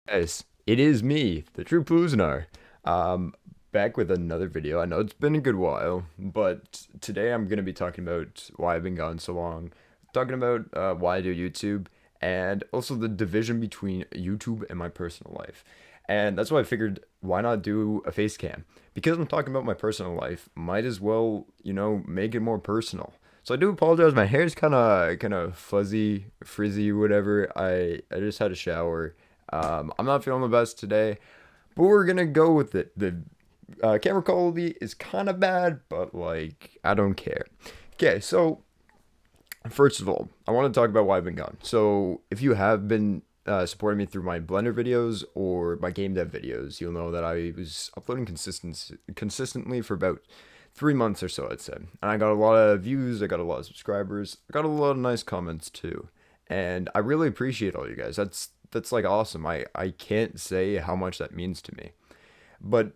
Guys, it is me, the true Puznar. Um, Back with another video. I know it's been a good while, but today I'm gonna be talking about why I've been gone so long, talking about why I do YouTube, and also the division between YouTube and my personal life. And that's why I figured, why not do a face cam? Because I'm talking about my personal life, might as well, make it more personal. So I do apologize. My hair's kind of fuzzy, frizzy, whatever. I just had a shower. I'm not feeling the best today, but we're gonna go with it. The camera quality is kind of bad, but like I don't care. Okay, so first of all, I want to talk about why I've been gone. So if you have been supporting me through my Blender videos or my game dev videos, you'll know that I was uploading consistently for about 3 months or so, I'd say. And I got a lot of views, I got a lot of subscribers, I got a lot of nice comments too. And I really appreciate all you guys. That's like awesome. I can't say how much that means to me. But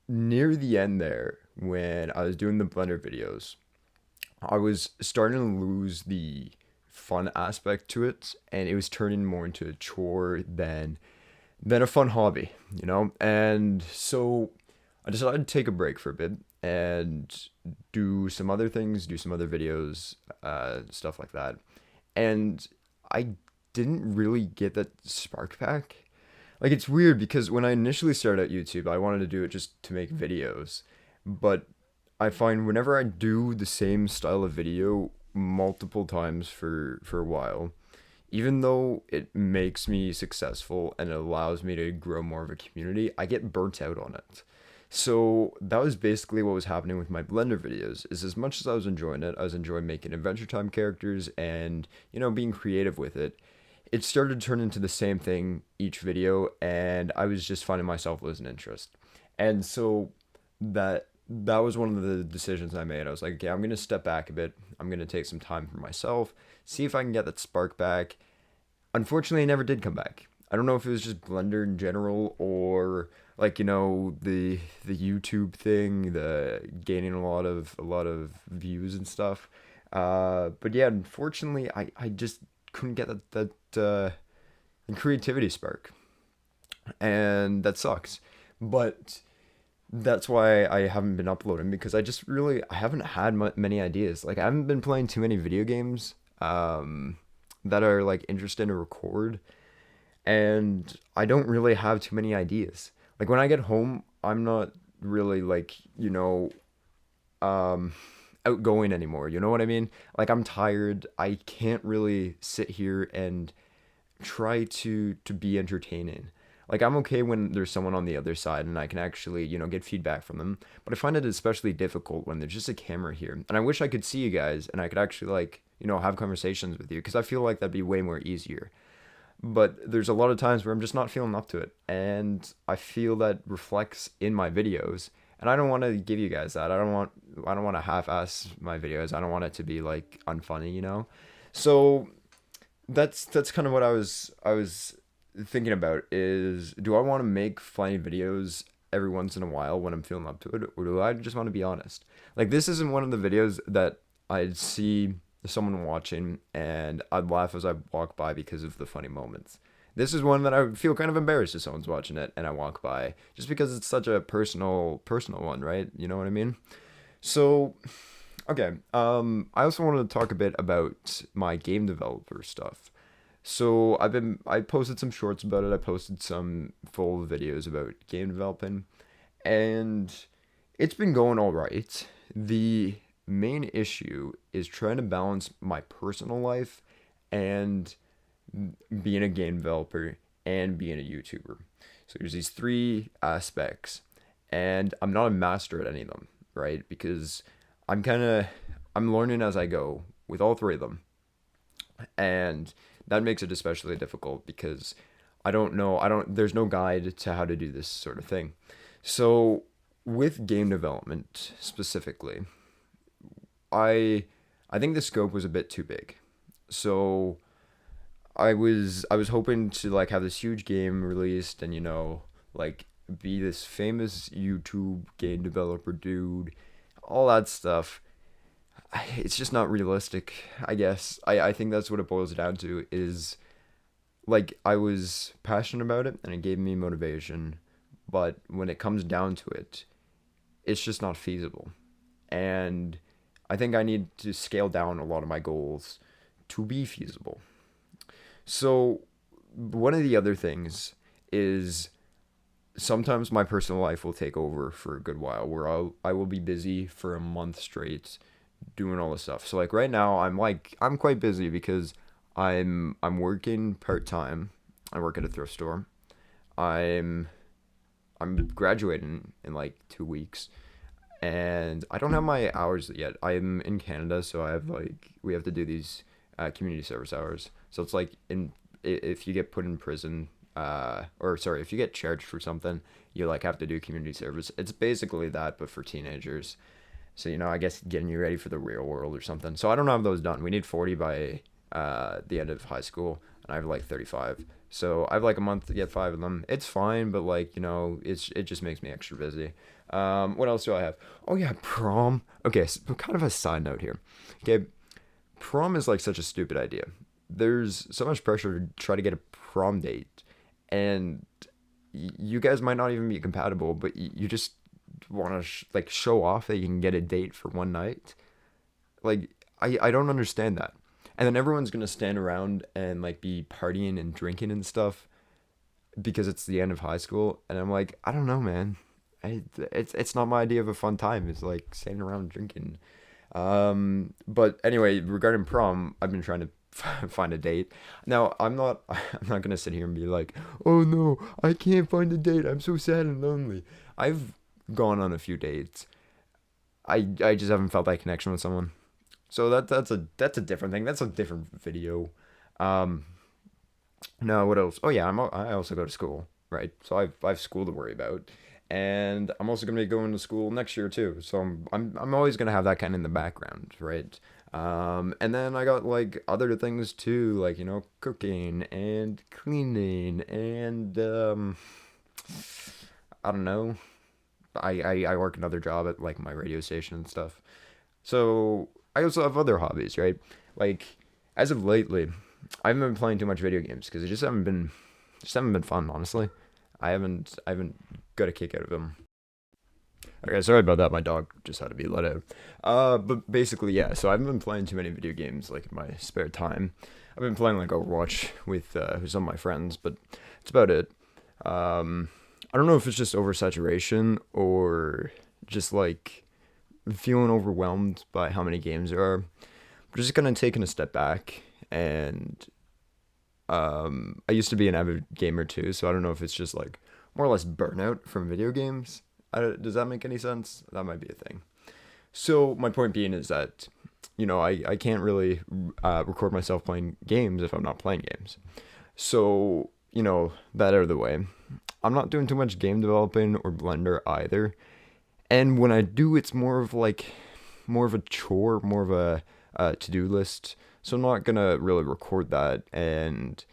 near the end there, when I was doing the Blender videos, I was starting to lose the fun aspect to it, and it was turning more into a chore than a fun hobby, you know? And so I decided to take a break for a bit and do some other things, do some other videos, stuff like that. And I didn't really get that spark back. Like, it's weird because when I initially started at YouTube, I wanted to do it just to make videos. But I find whenever I do the same style of video multiple times for a while, even though it makes me successful and it allows me to grow more of a community, I get burnt out on it. So that was basically what was happening with my Blender videos. Is as much as I was enjoying it, I was enjoying making Adventure Time characters and being creative with it. It started to turn into the same thing each video, and I was just finding myself losing interest. And so that was one of the decisions I made. I was like, okay, I'm gonna step back a bit. I'm gonna take some time for myself, see if I can get that spark back. Unfortunately, it never did come back. I don't know if it was just Blender in general or like the YouTube thing, the gaining a lot of views and stuff. But yeah, unfortunately, I just couldn't get that creativity spark, and that sucks. But that's why I haven't been uploading because I haven't had many ideas. Like I haven't been playing too many video games that are like interesting to record, and I don't really have too many ideas. Like when I get home, I'm not really like, um outgoing anymore. You know what I mean? Like I'm tired. I can't really sit here and try to be entertaining. Like I'm okay when there's someone on the other side and I can actually, get feedback from them. But I find it especially difficult when there's just a camera here. And I wish I could see you guys and I could actually like, have conversations with you because I feel like that'd be way more easier. But there's a lot of times where I'm just not feeling up to it, and I feel that reflects in my videos. And I don't want to give you guys that. I don't want to half-ass my videos. I don't want it to be like unfunny. So that's kind of what I was thinking about is, do I want to make funny videos every once in a while when I'm feeling up to it, or do I just want to be honest? Like this isn't one of the videos that I'd see someone watching and I'd laugh as I walk by because of the funny moments. This is one that I would feel kind of embarrassed if someone's watching it and I walk by just because it's such a personal one, right? You know what I mean? So okay. I also wanted to talk a bit about my game developer stuff. So I posted some shorts about it. I posted some full videos about game developing, and it's been going all right. The main issue is trying to balance my personal life and being a game developer and being a YouTuber. So there's these three aspects, and I'm not a master at any of them, right? Because I'm kind of I'm learning as I go with all three of them, and that makes it especially difficult because I don't know, I don't there's no guide to how to do this sort of thing. So with game development specifically, I I think the scope was a bit too big. So I was hoping to like have this huge game released and like be this famous YouTube game developer dude, all that stuff. It's just not realistic, I guess. I think that's what it boils down to is like I was passionate about it and it gave me motivation, but when it comes down to it, it's just not feasible. And I think I need to scale down a lot of my goals to be feasible. So, one of the other things is sometimes my personal life will take over for a good while where I will be busy for a month straight doing all this stuff. So like right now I'm quite busy because I'm working part-time. I work at a thrift store. I'm I'm graduating in like 2 weeks and I don't have my hours yet. I'm in Canada, so I have like we have to do these community service hours. So it's like if you get put in prison, or sorry, if you get charged for something, you like have to do community service. It's basically that, but for teenagers. So I guess getting you ready for the real world or something. So I don't have those done. We need 40 by the end of high school, and I have like 35. So I have like a month to get 5 of them. It's fine, but like it just makes me extra busy. What else do I have? Oh yeah, prom. Okay, so kind of a side note here. Okay, prom is like such a stupid idea. There's so much pressure to try to get a prom date, and you guys might not even be compatible, but you just want to like show off that you can get a date for one night. Like I don't understand that. And then everyone's gonna stand around and like be partying and drinking and stuff because it's the end of high school, and I'm like, I don't know, man. It's not my idea of a fun time. It's like standing around drinking. But anyway, regarding prom, I've been trying to find a date. Now, I'm not gonna sit here and be like, oh no, I can't find a date. I'm so sad and lonely. I've gone on a few dates. I just haven't felt that connection with someone. So that's a different thing. That's a different video. Um, no, what else? Oh yeah, I also go to school, right? So I've school to worry about, and I'm also gonna be going to school next year too. So I'm always gonna have that kind of in the background, right? And then I got like other things too, like cooking and cleaning and I don't know. I work another job at like my radio station and stuff. So I also have other hobbies, right? Like as of lately, I haven't been playing too much video games because it just haven't been fun, honestly. I haven't got a kick out of them. Okay, sorry about that. My dog just had to be let out. But basically, yeah. So I haven't been playing too many video games like in my spare time. I've been playing like Overwatch with some of my friends, but it's about it. Um, I don't know if it's just oversaturation or just like feeling overwhelmed by how many games there are. I'm just kind of taking a step back, and I used to be an avid gamer too, so I don't know if it's just like more or less burnout from video games. Does that make any sense? That might be a thing. So my point being is that I can't really record myself playing games if I'm not playing games. So that out of the way. I'm not doing too much game developing or Blender either. And when I do, it's more of a chore, more of a to-do list. So I'm not gonna really record that and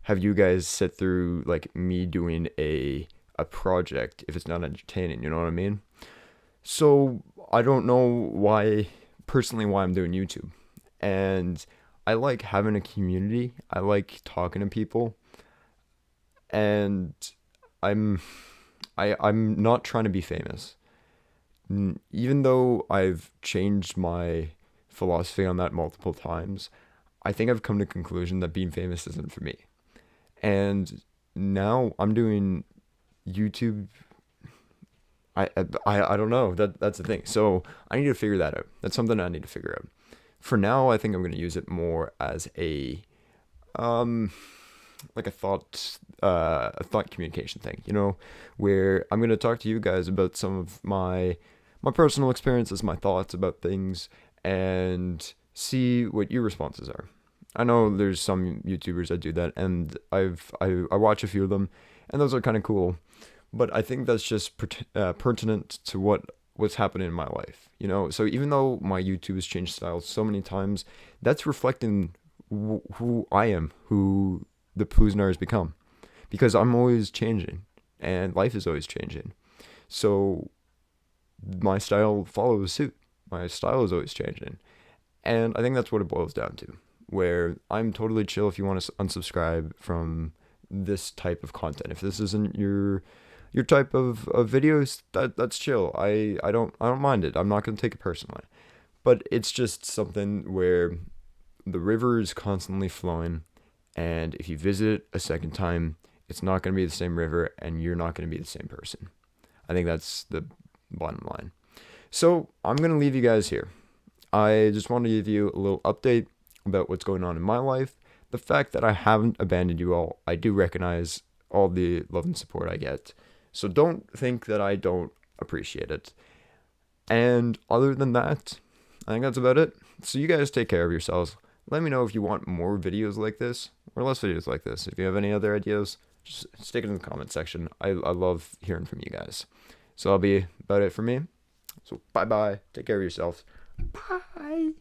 have you guys sit through like me doing a project if it's not entertaining. You know what I mean? So I don't know why I'm doing YouTube, and I like having a community. I like talking to people, and I'm I'm not trying to be famous. Even though I've changed my philosophy on that multiple times, I think I've come to the conclusion that being famous isn't for me. And now I'm doing YouTube. I don't know. That's the thing. So I need to figure that out. That's something I need to figure out. For now, I think I'm going to use it more as um like a thought communication thing, where I'm going to talk to you guys about some of my personal experiences, my thoughts about things, and see what your responses are. I know there's some YouTubers that do that, and I watch a few of them, and those are kind of cool. But I think that's just pertinent to what's happening in my life, So even though my YouTube has changed styles so many times, that's reflecting who I am, who the Puznar has become, because I'm always changing, and life is always changing. So my style follows suit. My style is always changing, and I think that's what it boils down to. where I'm totally chill if you want to unsubscribe from this type of content. If this isn't your type of videos, that's chill. I don't mind it. I'm not gonna take it personally. But it's just something where the river is constantly flowing, and if you visit it a second time, it's not gonna be the same river, and you're not gonna be the same person. I think that's the bottom line. So I'm gonna leave you guys here. I just want to give you a little update about what's going on in my life. The fact that I haven't abandoned you all, I do recognize all the love and support I get. So don't think that I don't appreciate it. And other than that, I think that's about it. So you guys take care of yourselves. Let me know if you want more videos like this or less videos like this. If you have any other ideas, just stick it in the comment section. I love hearing from you guys. So that'll be about it for me. So bye-bye. Take care of yourselves. Bye.